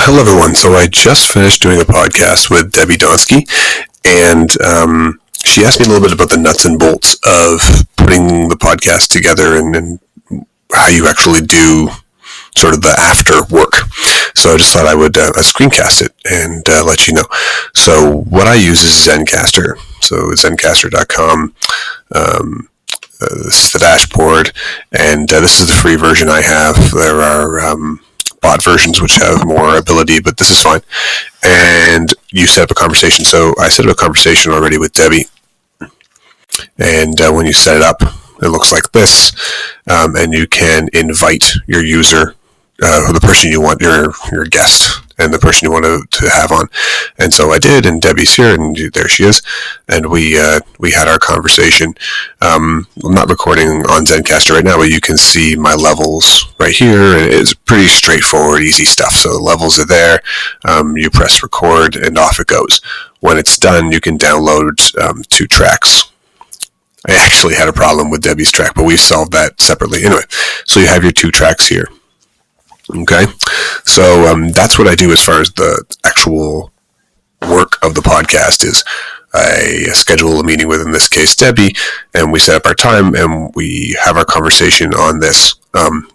Hello, everyone. So I just finished doing a podcast with Debbie Donsky, and she asked me a little bit about the nuts and bolts of putting the podcast together and how you actually do sort of the after work. So I just thought I would screencast it and let you know. So what I use is Zencastr. So it's Zencastr.com. This is the dashboard, and this is the free version I have. There are bot versions which have more ability, but this is fine. And you set up a conversation. So I set up a conversation already with Debbie, and when you set it up, it looks like this, and you can invite your user, the person you want, your guest, and the person you want to have on. And so I did, and Debbie's here, and there she is, and we had our conversation. I'm not recording on Zencastr right now, but you can see my levels right here, and it's pretty straightforward, easy stuff. So the levels are there. You press record, and off it goes. When it's done, you can download 2 tracks. I actually had a problem with Debbie's track, but we solved that separately. Anyway, so you have your 2 tracks here. Okay, so that's what I do as far as the actual work of the podcast is. I schedule a meeting with, in this case, Debbie, and we set up our time, and we have our conversation on this.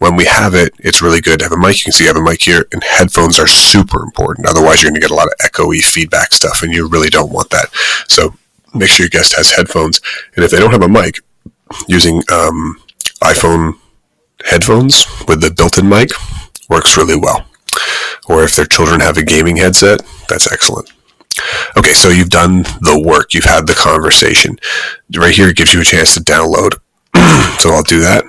When we have it, it's really good to have a mic. You can see I have a mic here, and headphones are super important. Otherwise, you're going to get a lot of echoey feedback stuff, and you really don't want that. So make sure your guest has headphones, and if they don't have a mic, using iPhone headphones with the built-in mic works really well. Or if their children have a gaming headset, that's excellent. Okay, so you've done the work. You've had the conversation. Right here, it gives you a chance to download. So I'll do that.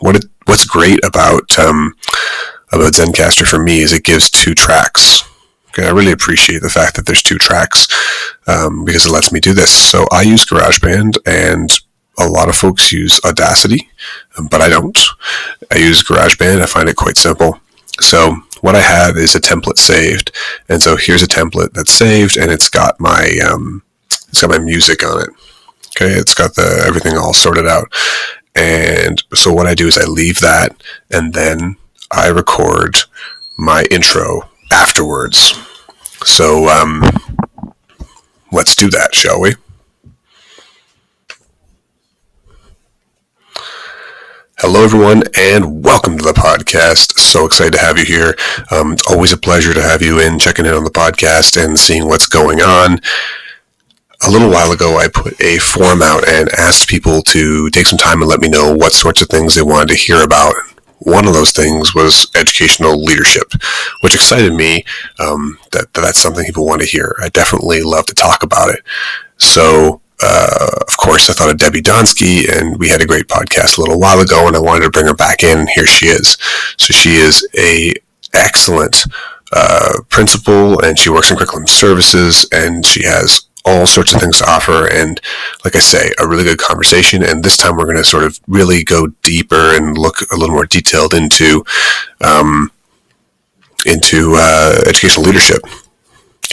What's great about Zencastr for me is it gives 2 tracks. Okay, I really appreciate the fact that there's 2 tracks because it lets me do this. So I use GarageBand, and a lot of folks use Audacity, but I don't. I use GarageBand. I find it quite simple. So what I have is a template saved, and so here's a template that's saved, and it's got my music on it. Okay, it's got everything all sorted out, and so what I do is I leave that, and then I record my intro afterwards. So let's do that, shall we? Hello, everyone, and welcome to the podcast. So excited to have you here. It's always a pleasure to have you checking in on the podcast and seeing what's going on. A little while ago, I put a form out and asked people to take some time and let me know what sorts of things they wanted to hear about. One of those things was educational leadership, which excited me that's something people want to hear. I definitely love to talk about it. So of course, I thought of Debbie Donsky, and we had a great podcast a little while ago, and I wanted to bring her back in, and here she is. So she is a excellent principal, and she works in curriculum services, and she has all sorts of things to offer, and like I say, a really good conversation. And this time we're going to sort of really go deeper and look a little more detailed into educational leadership.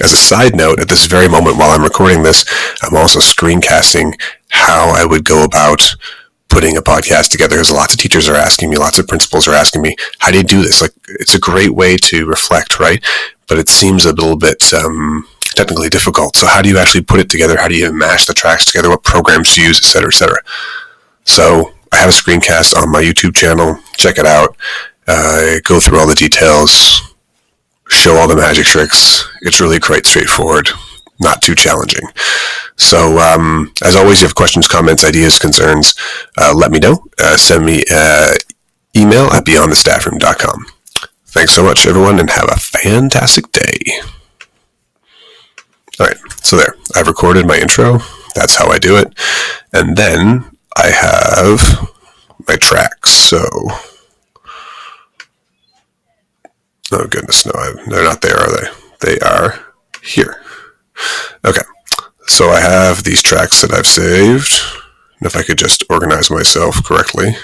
As a side note, at this very moment while I'm recording this, I'm also screencasting how I would go about putting a podcast together, because lots of teachers are asking me, lots of principals are asking me, how do you do this? Like, it's a great way to reflect, right? But it seems a little bit technically difficult. So how do you actually put it together? How do you mash the tracks together? What programs to use, et cetera, et cetera. So I have a screencast on my YouTube channel. Check it out. Go through all the details. Show all the magic tricks. It's really quite straightforward, not too challenging. So, as always, you have questions, comments, ideas, concerns, let me know. Send me email at beyondthestaffroom.com. Thanks so much, everyone, and have a fantastic day. All right, so there. I've recorded my intro. That's how I do it. And then I have my tracks. So... oh, goodness, no, they're not there, are they? They are here. Okay, so I have these tracks that I've saved. And if I could just organize myself correctly.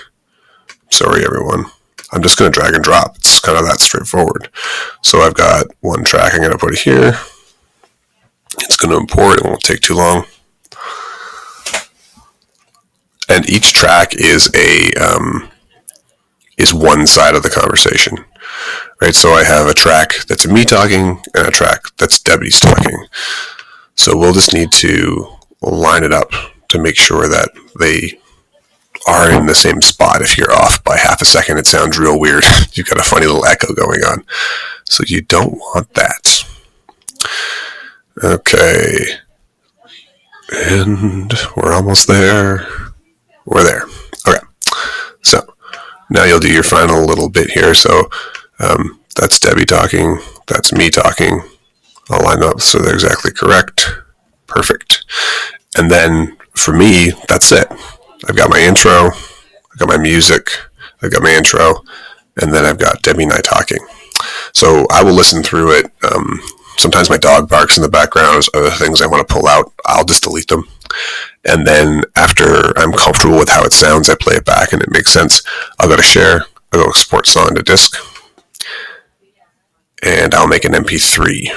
Sorry, everyone. I'm just going to drag and drop. It's kind of that straightforward. So I've got one track I'm going to put here. It's going to import. It won't take too long. And each track is one side of the conversation. right? So I have a track that's me talking and a track that's Debbie's talking. So we'll just need to line it up to make sure that they are in the same spot. If you're off by half a second, it sounds real weird. You've got a funny little echo going on. So you don't want that. Okay. And we're almost there. We're there. Okay. So now you'll do your final little bit here. So that's Debbie talking. That's me talking. I'll line up so they're exactly correct. Perfect. And then for me, that's it. I've got my intro, I've got my music, I've got my intro, and then I've got Debbie and I talking. So I will listen through it. Sometimes my dog barks in the background. Other things I want to pull out, I'll just delete them. And then after I'm comfortable with how it sounds, I play it back and it makes sense. I'll go to share, I'll go export song to disk, and I'll make an MP3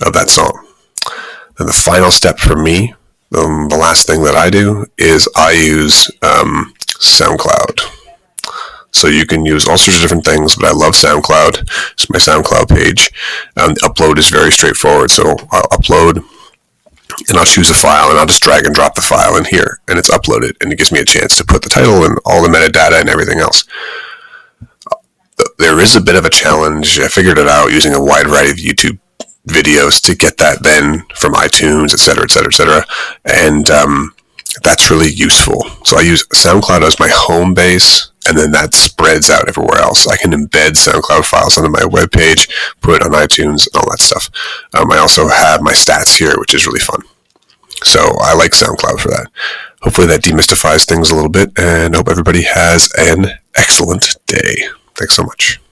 of that song. Then the final step for me, the last thing that I do is I use SoundCloud. So you can use all sorts of different things, but I love SoundCloud. It's my SoundCloud page. The upload is very straightforward. So I'll upload and I'll choose a file and I'll just drag and drop the file in here and it's uploaded and it gives me a chance to put the title and all the metadata and everything else. There is a bit of a challenge. I figured it out using a wide variety of YouTube videos to get that then from iTunes, etc., etc., etc. And that's really useful. So I use SoundCloud as my home base, and then that spreads out everywhere else. I can embed SoundCloud files onto my webpage, put it on iTunes, and all that stuff. I also have my stats here, which is really fun. So I like SoundCloud for that. Hopefully that demystifies things a little bit, and I hope everybody has an excellent day. Thanks so much.